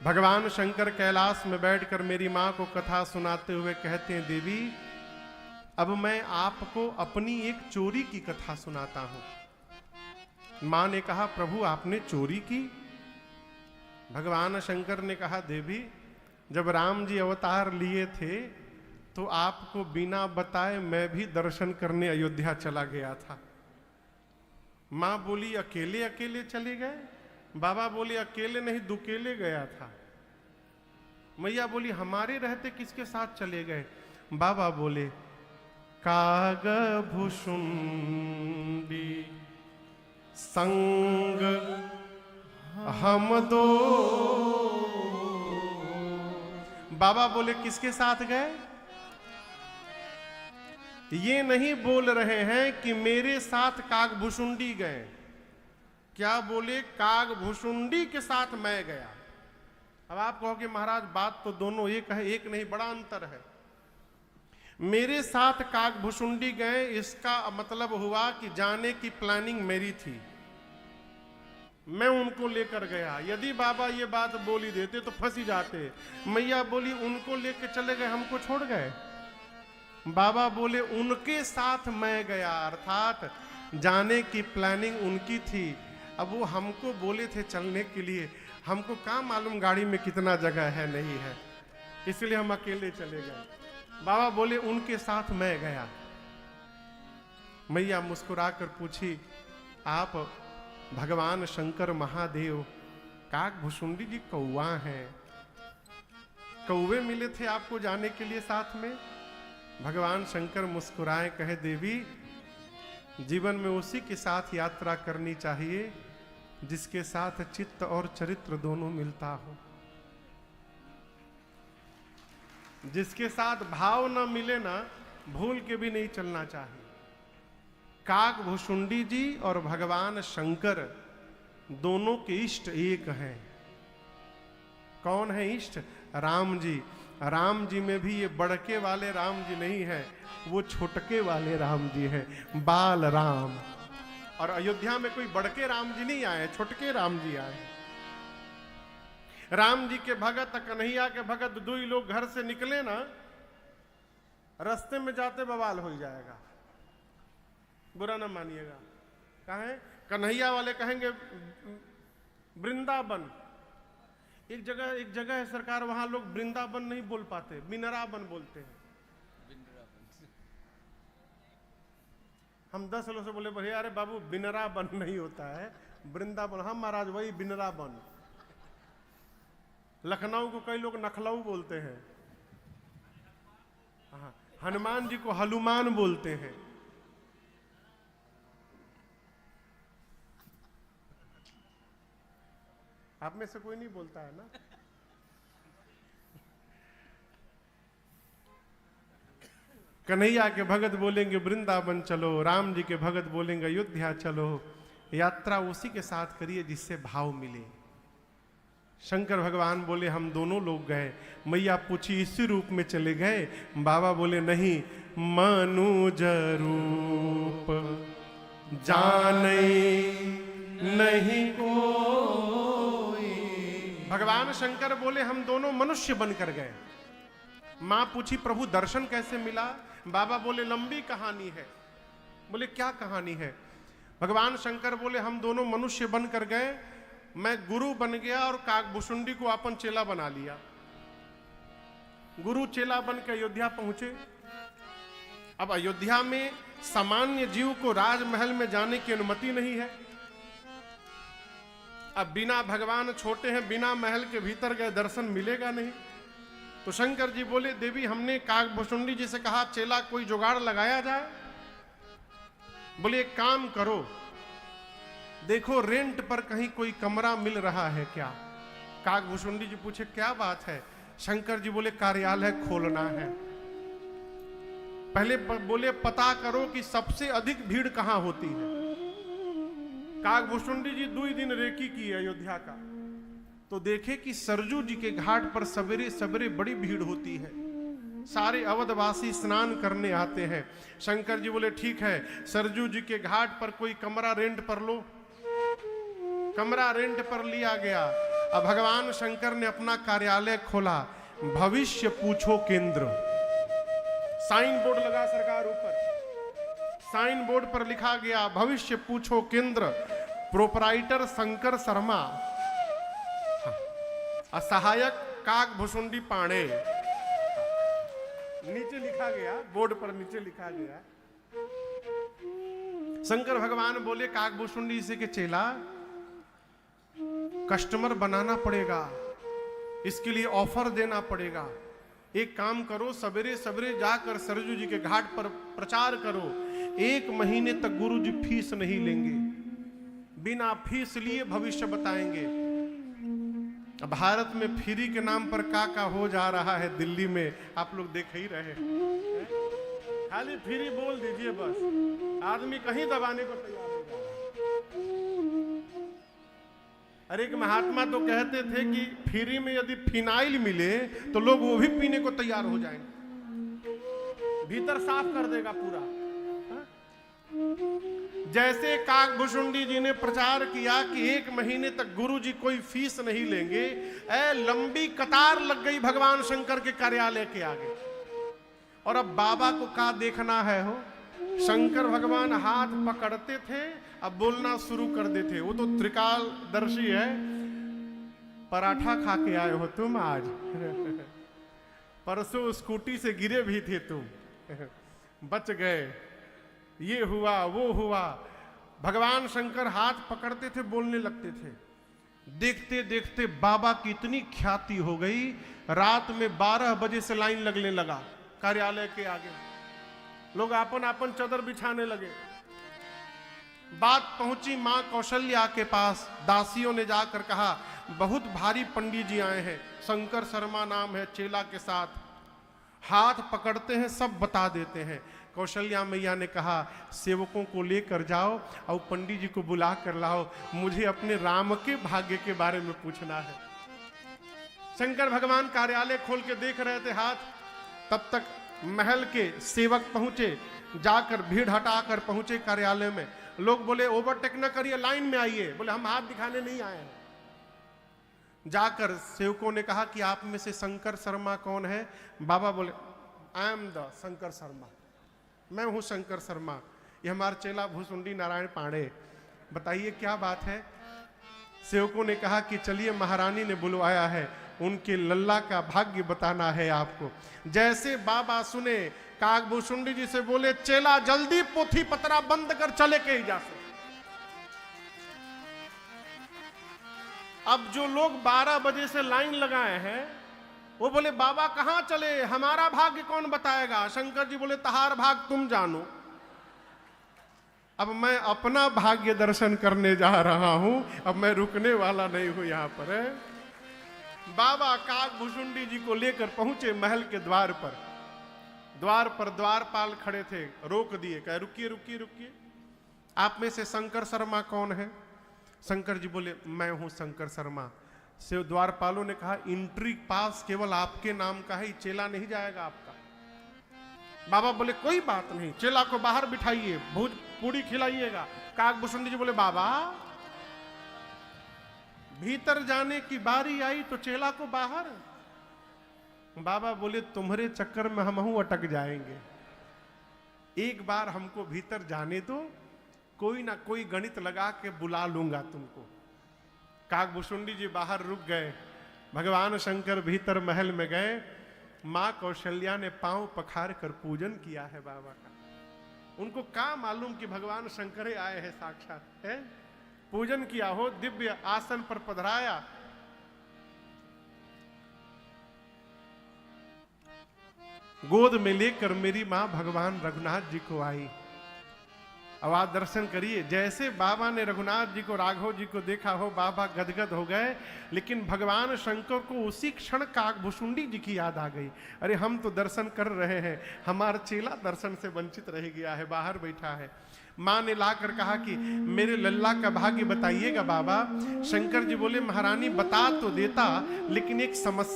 भगवान शंकर कैलाश में बैठकर मेरी माँ को कथा सुनाते हुए कहते हैं, देवी अब मैं आपको अपनी एक चोरी की कथा सुनाता हूं। माँ ने कहा, प्रभु आपने चोरी की? भगवान शंकर ने कहा, देवी जब राम जी अवतार लिए थे तो आपको बिना बताए मैं भी दर्शन करने अयोध्या चला गया था। माँ बोली, अकेले अकेले चले गए? बाबा बोले, अकेले नहीं दुकेले गया था। मैया बोली, हमारे रहते किसके साथ चले गए? बाबा बोले, काग भुषुंडी संग हम दो। बाबा बोले, किसके साथ गए? ये नहीं बोल रहे हैं कि मेरे साथ कागभुषुंडी गए, क्या बोले? कागभुषुंडी के साथ मैं गया। अब आप कहोगे महाराज बात तो दोनों एक है, एक नहीं, बड़ा अंतर है। मेरे साथ कागभुषुंडी गए इसका मतलब हुआ कि जाने की प्लानिंग मेरी थी, मैं उनको लेकर गया। यदि बाबा ये बात बोल ही देते तो फंस ही जाते। मैया बोली, उनको लेकर चले गए, हमको छोड़ गए? बाबा बोले, उनके साथ मैं गया, अर्थात जाने की प्लानिंग उनकी थी। अब वो हमको बोले थे चलने के लिए, हमको क्या मालूम गाड़ी में कितना जगह है नहीं है, इसलिए हम अकेले चले गए। बाबा बोले, उनके साथ मैं गया। मैया मुस्कुराकर पूछी, आप भगवान शंकर महादेव कागभुषुंडी जी कौवा हैं, कौवे मिले थे आपको जाने के लिए साथ में? भगवान शंकर मुस्कुराए, कहे, देवी जीवन में उसी के साथ यात्रा करनी चाहिए जिसके साथ चित्त और चरित्र दोनों मिलता हो। जिसके साथ भाव न मिले ना, भूल के भी नहीं चलना चाहिए। कागभुषुंडी जी और भगवान शंकर दोनों के इष्ट एक हैं। कौन है इष्ट? राम जी। राम जी में भी ये बड़के वाले राम जी नहीं है, वो छोटके वाले राम जी हैं, बाल राम। और अयोध्या में कोई बड़के राम जी नहीं आए, छोटके राम जी आए। राम जी के भगत, कन्हैया के भगत, दो ही लोग घर से निकले ना, रास्ते में जाते बवाल हो जाएगा, बुरा ना मानिएगा। कहें कन्हैया वाले कहेंगे वृंदावन, एक जगह है सरकार, वहां लोग वृंदावन नहीं बोल पाते, बिनरावन बोलते हैं। हम 10 लोग से बोले, भैया अरे बाबू बिनरावन नहीं होता है, वृंदावन। हम महाराज वही बिनरावन। लखनऊ को कई लोग नखलऊ बोलते हैं, हाँ, हनुमान जी को हनुमान बोलते हैं। आप में से कोई नहीं बोलता है ना? कन्हैया के भगत बोलेंगे वृंदावन चलो, राम जी के भगत बोलेंगे अयोध्या चलो। यात्रा उसी के साथ करिए जिससे भाव मिले। शंकर भगवान बोले, हम दोनों लोग गए। मैया पूछी, इसी रूप में चले गए? बाबा बोले, नहीं, मनुज रूप जाने नहीं कोई। भगवान शंकर बोले, हम दोनों मनुष्य बनकर गए। मां पूछी, प्रभु दर्शन कैसे मिला? बाबा बोले, लंबी कहानी है। बोले, क्या कहानी है? भगवान शंकर बोले, हम दोनों मनुष्य बनकर गए, मैं गुरु बन गया और कागभुषुंडी को अपन चेला बना लिया। गुरु चेला बन के अयोध्या पहुंचे। अब अयोध्या में सामान्य जीव को राजमहल में जाने की अनुमति नहीं है। अब बिना भगवान छोटे हैं, बिना महल के भीतर गए दर्शन मिलेगा नहीं। तो शंकर जी बोले, देवी हमने कागभुषुंडी जी से कहा चेला कोई जुगाड़ लगाया जाए। बोले, एक काम करो, देखो रेंट पर कहीं कोई कमरा मिल रहा है क्या? कागभुषुंडी जी पूछे, क्या बात है? शंकर जी बोले, कार्यालय खोलना है। पहले बोले, पता करो कि सबसे अधिक भीड़ कहां होती है। कागभुषुंडी जी 2 दिन रेकी की अयोध्या का, तो देखे कि सरजू जी के घाट पर सवेरे सवेरे बड़ी भीड़ होती है, सारे अवधवासी स्नान करने आते हैं। शंकर जी बोले, ठीक है, सरजू जी के घाट पर कोई कमरा रेंट पर लो। कमरा रेंट पर लिया गया। अब भगवान शंकर ने अपना कार्यालय खोला, भविष्य पूछो केंद्र। साइन बोर्ड लगा सरकार ऊपर, साइन बोर्ड पर लिखा गया भविष्य पूछो केंद्र, प्रोपराइटर शंकर शर्मा, सहायक काकभुशुंडी पांडे। नीचे लिखा गया, बोर्ड पर नीचे लिखा गया। शंकर भगवान बोले काकभुशुंडी से के चेला, कस्टमर बनाना पड़ेगा, इसके लिए ऑफर देना पड़ेगा। एक काम करो, सवेरे सवेरे जाकर सरजू जी के घाट पर प्रचार करो, 1 महीने तक गुरु जी फीस नहीं लेंगे, बिना फीस लिए भविष्य बताएंगे। भारत में फ्री के नाम पर का हो जा रहा है, दिल्ली में आप लोग देख ही रहे हैं। खाली फ्री बोल दीजिए बस, आदमी कहीं दबाने को तैयार हो जाए। अरे एक महात्मा तो कहते थे कि फ्री में यदि फिनाइल मिले तो लोग वो भी पीने को तैयार हो जाएंगे, भीतर साफ कर देगा पूरा। जैसे काकभुशुंडी जी ने प्रचार किया कि 1 महीने तक गुरु जी कोई फीस नहीं लेंगे, लंबी कतार लग गई भगवान शंकर के कार्यालय के आगे। और अब बाबा को क्या देखना है हो, शंकर भगवान हाथ पकड़ते थे, अब बोलना शुरू कर देते। वो तो त्रिकालदर्शी है। पराठा खा के आए हो तुम आज, परसों स्कूटी से गिरे भी थे तुम, बच गए, ये हुआ वो हुआ। भगवान शंकर हाथ पकड़ते थे, बोलने लगते थे। देखते देखते बाबा की इतनी ख्याति हो गई, रात में 12 बजे से लाइन लगने लगा कार्यालय के आगे। लोग अपन अपन चादर बिछाने लगे। बात पहुंची मां कौशल्या के पास। दासियों ने जाकर कहा, बहुत भारी पंडित जी आए हैं, शंकर शर्मा नाम है, चेला के साथ। हाथ पकड़ते हैं, सब बता देते हैं। कौशल्या मैया ने कहा, सेवकों को लेकर जाओ और पंडित जी को बुला कर लाओ, मुझे अपने राम के भाग्य के बारे में पूछना है। शंकर भगवान कार्यालय खोल के देख रहे थे हाथ। तब तक महल के सेवक पहुंचे, जाकर भीड़ हटाकर पहुंचे कार्यालय में। लोग बोले ओवरटेक न करिए, लाइन में आइए। बोले हम हाथ दिखाने नहीं आए हैं। जाकर सेवकों ने कहा कि आप में से शंकर शर्मा कौन है? बाबा बोले, I am the Shankar Sharma, मैं हूं शंकर शर्मा, ये हमारे चेला भुशुंडी नारायण पांडे। बताइए क्या बात है? सेवकों ने कहा कि चलिए, महारानी ने बुलवाया है, उनके लल्ला का भाग्य बताना है आपको। जैसे बाबा सुने, काकभुशुंडी जी से बोले, चेला जल्दी पोथी पतरा बंद कर चले के ही जा से। अब जो लोग 12 बजे से लाइन लगाए हैं, वो बोले बाबा कहां चले, हमारा भाग्य कौन बताएगा? शंकर जी बोले, तहार भाग तुम जानो, अब मैं अपना भाग्य दर्शन करने जा रहा हूं, अब मैं रुकने वाला नहीं हूं यहां पर। बाबा काकभुशुंडी जी को लेकर पहुंचे महल के द्वार पर। द्वार पर द्वारपाल खड़े थे, रोक दिए, कहे रुकिए रुकिए रुकिए, आप में से शंकर शर्मा कौन है? शंकर जी बोले, मैं हूं शंकर शर्मा। से द्वारपालों ने कहा, एंट्री पास केवल आपके नाम का है, चेला नहीं जाएगा आपका। बाबा बोले, कोई बात नहीं, चेला को बाहर बिठाइए, भूज पूड़ी खिलाइएगा। काकभुशुंडी जी बोले, बाबा भीतर जाने की बारी आई तो चेला को बाहर। बाबा बोले, तुम्हारे चक्कर में हम अटक जाएंगे, एक बार हमको भीतर जाने दो, कोई ना कोई गणित लगा के बुला लूंगा तुमको। काकभुशुंडी जी बाहर रुक गए। भगवान शंकर भीतर महल में गए। मां कौशल्या ने पांव पखार कर पूजन किया है बाबा का। उनको क्या मालूम कि भगवान शंकर आए हैं साक्षात, है? पूजन किया हो, दिव्य आसन पर पधराया। गोद में लेकर मेरी मां भगवान रघुनाथ जी को आई। अब आप दर्शन करिए, जैसे बाबा ने रघुनाथ जी को, राघव जी को देखा हो, बाबा गदगद हो गए। लेकिन भगवान शंकर को उसी क्षण काकभुशुंडी जी की याद आ गई। अरे हम तो दर्शन कर रहे हैं, हमारा चेला दर्शन से वंचित रह गया है, बाहर बैठा है। मां ने लाकर कहा कि मेरे लल्ला का भाग्य बताइएगा बाबा। शंकर जी बोले, महारानी बता तो देता, लेकिन एक समस्या